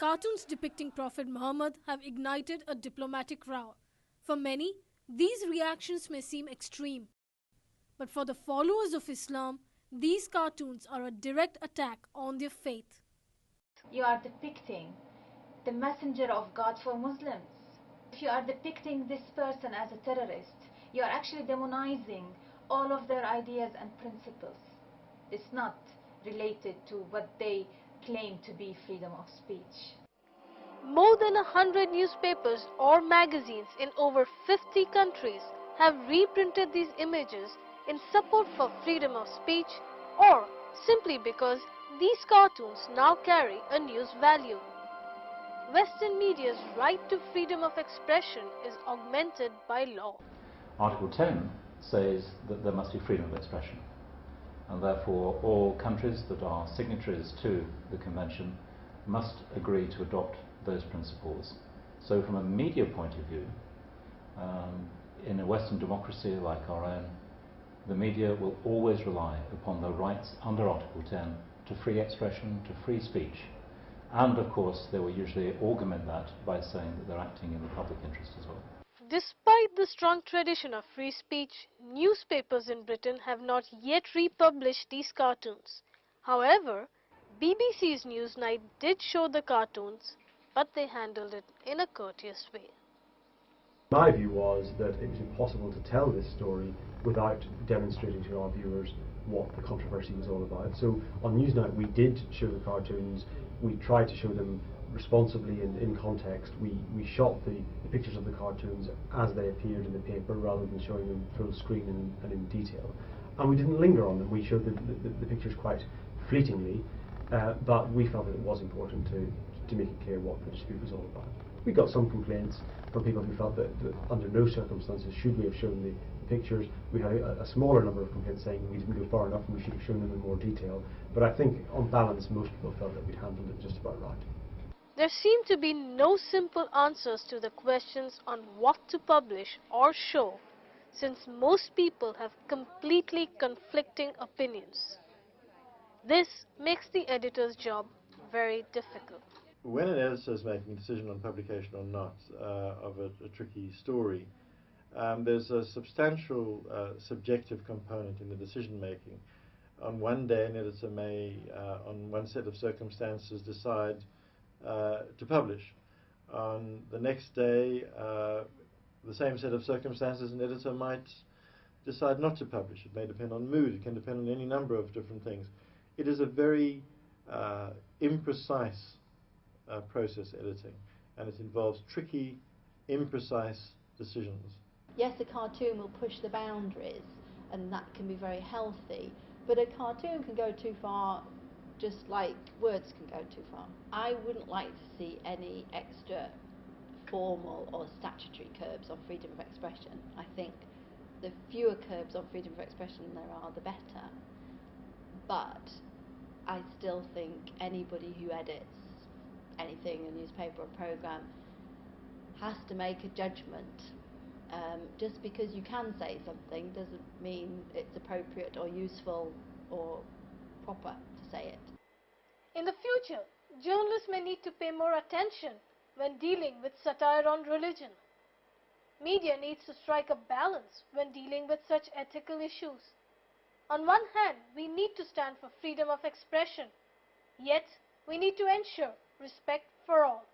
cartoons depicting Prophet Muhammad have ignited a diplomatic row. For many, these reactions may seem extreme. But for the followers of Islam, these cartoons are a direct attack on their faith. You are depicting the messenger of God for Muslims. If you are depicting this person as a terrorist, you are actually demonizing all of their ideas and principles. It's not related to what they claim to be freedom of speech. More than 100 newspapers or magazines in over 50 countries have reprinted these images in support for freedom of speech, or simply because these cartoons now carry a news value. Western media's right to freedom of expression is augmented by law. Article 10 says that there must be freedom of expression, and therefore all countries that are signatories to the Convention must agree to adopt those principles. So from a media point of view, in a Western democracy like our own, the media will always rely upon the rights under Article 10 to free expression, to free speech. And of course, they will usually augment that by saying that they're acting in the public interest as well. Despite the strong tradition of free speech, newspapers in Britain have not yet republished these cartoons. However, BBC's Newsnight did show the cartoons, but they handled it in a courteous way. My view was that it was impossible to tell this story without demonstrating to our viewers what the controversy was all about. So on Newsnight we did show the cartoons. We tried to show them responsibly and in context. We shot the pictures of the cartoons as they appeared in the paper rather than showing them full screen and in detail. And we didn't linger on them. We showed the pictures quite fleetingly, but we felt that it was important to make it clear what the dispute was all about. We got some complaints from people who felt that under no circumstances should we have shown the pictures. We had a smaller number of complaints saying we didn't go far enough and we should have shown them in more detail. But I think on balance most people felt that we'd handled it just about right. There seem to be no simple answers to the questions on what to publish or show, since most people have completely conflicting opinions. This makes the editor's job very difficult. When an editor is making a decision on publication or not of a tricky story, there's a substantial subjective component in the decision making. On one day an editor may, on one set of circumstances, decide to publish. On the next day, the same set of circumstances, an editor might decide not to publish. It may depend on mood, it can depend on any number of different things. It is a very imprecise process, editing, and it involves tricky, imprecise decisions. Yes, a cartoon will push the boundaries and that can be very healthy, but a cartoon can go too far just like words can go too far. I wouldn't like to see any extra formal or statutory curbs on freedom of expression. I think the fewer curbs on freedom of expression there are, the better. But I still think anybody who edits anything, a newspaper or programme, has to make a judgment. Just because you can say something doesn't mean it's appropriate or useful or proper to say it. In the future, journalists may need to pay more attention when dealing with satire on religion. Media needs to strike a balance when dealing with such ethical issues. On one hand, we need to stand for freedom of expression, yet we need to ensure respect for all.